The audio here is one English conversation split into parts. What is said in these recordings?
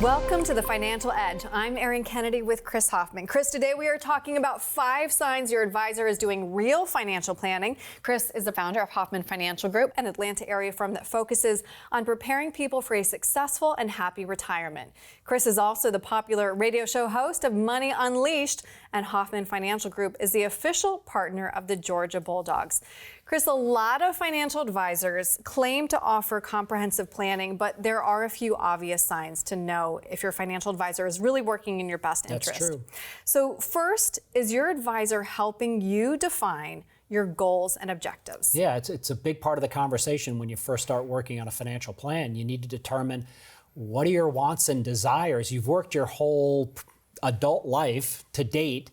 Welcome to the Financial Edge. I'm Erin Kennedy with Chris Hoffman. Chris, today we are talking about 5 signs your advisor is doing real financial planning. Chris is the founder of Hoffman Financial Group, an Atlanta area firm that focuses on preparing people for a successful and happy retirement. Chris is also the popular radio show host of Money Unleashed, and Hoffman Financial Group is the official partner of the Georgia Bulldogs. Chris, a lot of financial advisors claim to offer comprehensive planning, but there are a few obvious signs to know if your financial advisor is really working in your best interest. That's true. So first, is your advisor helping you define your goals and objectives? Yeah, it's a big part of the conversation when you first start working on a financial plan. You need to determine what are your wants and desires. You've worked your whole adult life to date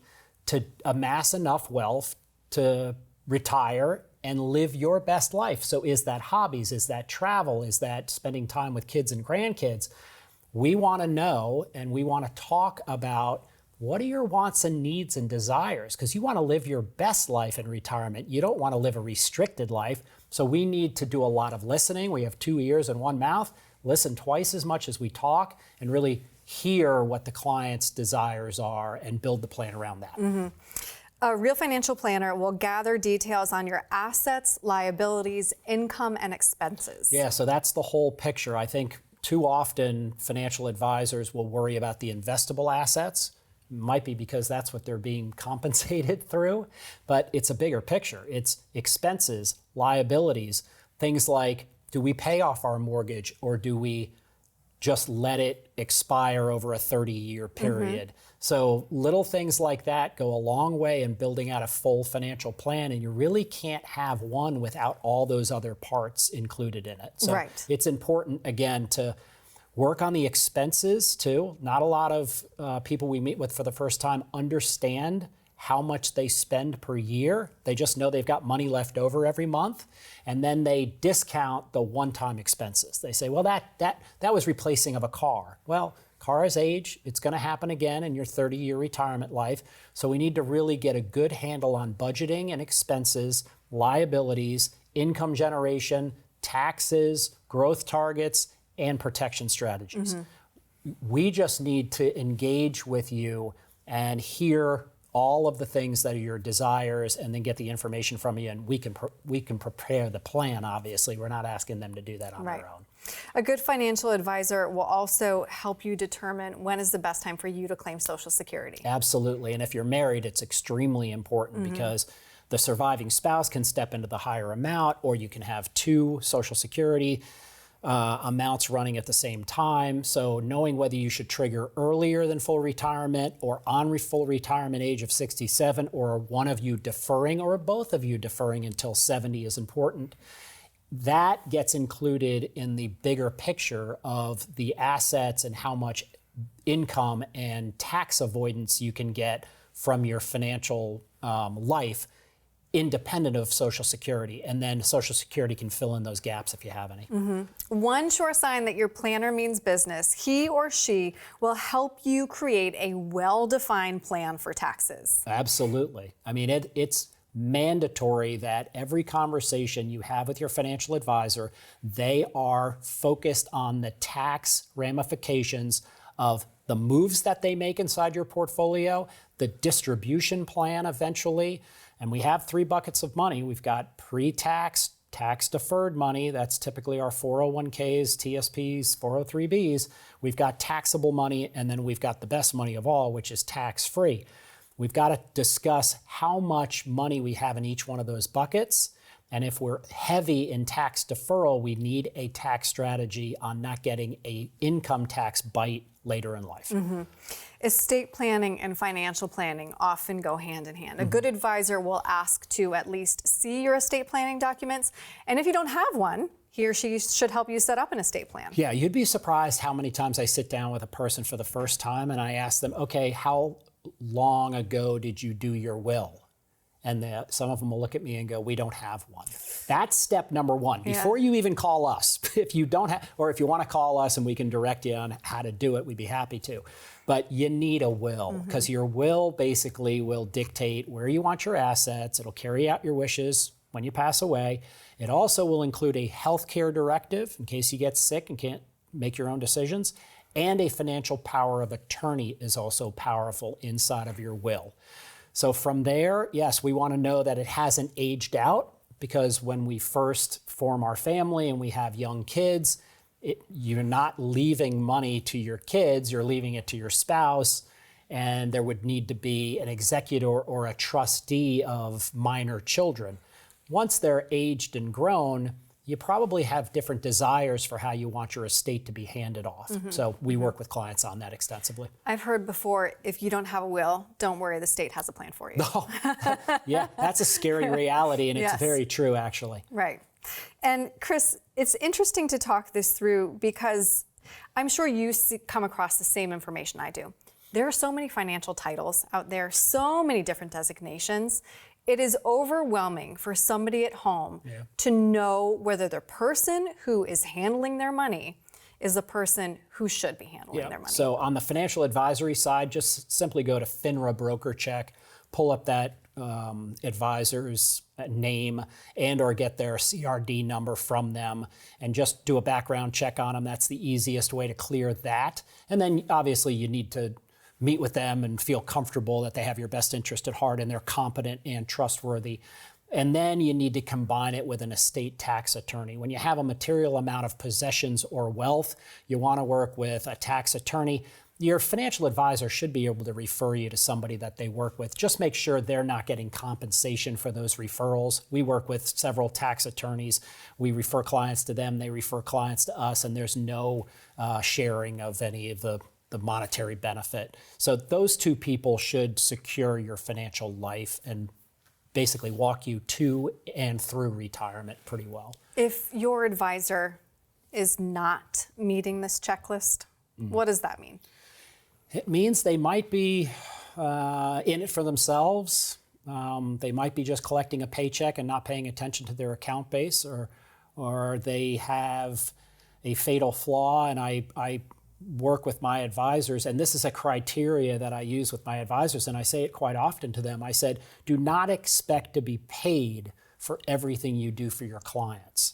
to amass enough wealth to retire and live your best life. So is that hobbies? Is that travel? Is that spending time with kids and grandkids? We want to know, and we want to talk about what are your wants and needs and desires, because you want to live your best life in retirement. You don't want to live a restricted life. So we need to do a lot of listening. We have 2 ears and 1 mouth. Listen twice as much as we talk and really hear what the client's desires are and build the plan around that. Mm-hmm. A real financial planner will gather details on your assets, liabilities, income, and expenses. Yeah, so that's the whole picture. I think too often financial advisors will worry about the investable assets. Might be because that's what they're being compensated through, but it's a bigger picture. It's expenses, liabilities, things like, do we pay off our mortgage or do we just let it expire over a 30-year period? Mm-hmm. So little things like that go a long way in building out a full financial plan, and you really can't have one without all those other parts included in it. So right. It's important, again, to work on the expenses too. Not a lot of people we meet with for the first time understand how much they spend per year. They just know they've got money left over every month, and then they discount the one-time expenses. They say, well, that was replacing of a car. Well, cars age, it's going to happen again in your 30-year retirement life. So we need to really get a good handle on budgeting and expenses, liabilities, income generation, taxes, growth targets, and protection strategies. Mm-hmm. We just need to engage with you and hear all of the things that are your desires, and then get the information from you, and we can prepare the plan. Obviously, we're not asking them to do that on their own. A good financial advisor will also help you determine when is the best time for you to claim Social Security. Absolutely, and if you're married, it's extremely important. Mm-hmm. Because the surviving spouse can step into the higher amount, or you can have 2 Social Security amounts running at the same time. So knowing whether you should trigger earlier than full retirement or on full retirement age of 67, or one of you deferring or both of you deferring until 70 is important. That gets included in the bigger picture of the assets and how much income and tax avoidance you can get from your financial life, independent of Social Security, and then Social Security can fill in those gaps if you have any. Mm-hmm. One sure sign that your planner means business, he or she will help you create a well-defined plan for taxes. Absolutely. I mean, it's mandatory that every conversation you have with your financial advisor, they are focused on the tax ramifications of the moves that they make inside your portfolio, the distribution plan eventually. And we have 3 buckets of money. We've got pre-tax, tax-deferred money. That's typically our 401ks, TSPs, 403bs. We've got taxable money, and then we've got the best money of all, which is tax-free. We've got to discuss how much money we have in each one of those buckets. And if we're heavy in tax deferral, we need a tax strategy on not getting an income tax bite later in life. Mm-hmm. Estate planning and financial planning often go hand in hand. A good advisor will ask to at least see your estate planning documents. And if you don't have one, he or she should help you set up an estate plan. Yeah, you'd be surprised how many times I sit down with a person for the first time and I ask them, okay, how long ago did you do your will? And some of them will look at me and go, we don't have one. That's step number 1. Before you even call us, if you don't have, or if you want to call us and we can direct you on how to do it, we'd be happy to. But you need a will, because your will basically will dictate where you want your assets. It'll carry out your wishes when you pass away. It also will include a healthcare directive in case you get sick and can't make your own decisions, And a financial power of attorney is also powerful inside of your will. So from there, yes, we want to know that it hasn't aged out, because when we first form our family and we have young kids, you're not leaving money to your kids, you're leaving it to your spouse, and there would need to be an executor or a trustee of minor children. Once they're aged and grown, you probably have different desires for how you want your estate to be handed off. So we work with clients on that extensively. I've heard before, if you don't have a will, don't worry, the state has a plan for you. Oh, yeah, that's a scary reality, and it's very true, actually. Right. And Chris, it's interesting to talk this through, because I'm sure you come across the same information I do. There are so many financial titles out there, so many different designations. It is overwhelming for somebody at home to know whether the person who is handling their money is the person who should be handling their money. So on the financial advisory side, just simply go to FINRA Broker Check, pull up that advisor's name and or get their CRD number from them, and just do a background check on them. That's the easiest way to clear that. And then obviously you need to meet with them and feel comfortable that they have your best interest at heart and they're competent and trustworthy. And then you need to combine it with an estate tax attorney. When you have a material amount of possessions or wealth, you want to work with a tax attorney. Your financial advisor should be able to refer you to somebody that they work with. Just make sure they're not getting compensation for those referrals. We work with several tax attorneys. We refer clients to them, they refer clients to us, and there's no sharing of any of the monetary benefit. So those two people should secure your financial life and basically walk you to and through retirement pretty well. If your advisor is not meeting this checklist, what does that mean? It means they might be in it for themselves. They might be just collecting a paycheck and not paying attention to their account base, or they have a fatal flaw. And I work with my advisors, and this is a criteria that I use with my advisors, and I say it quite often to them. I said, do not expect to be paid for everything you do for your clients.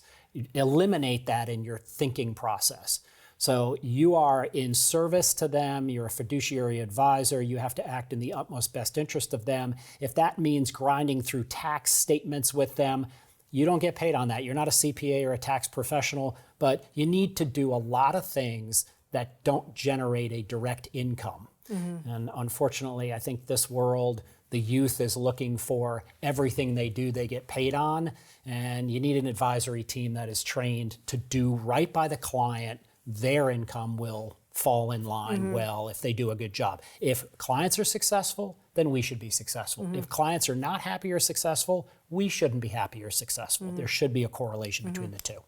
Eliminate that in your thinking process. So you are in service to them, you're a fiduciary advisor, you have to act in the utmost best interest of them. If that means grinding through tax statements with them, you don't get paid on that. You're not a CPA or a tax professional, but you need to do a lot of things that don't generate a direct income. And unfortunately, I think this world, the youth is looking for everything they do, they get paid on, and you need an advisory team that is trained to do right by the client. Their income will fall in line well if they do a good job. If clients are successful, then we should be successful. If clients are not happy or successful, we shouldn't be happy or successful. There should be a correlation between the two.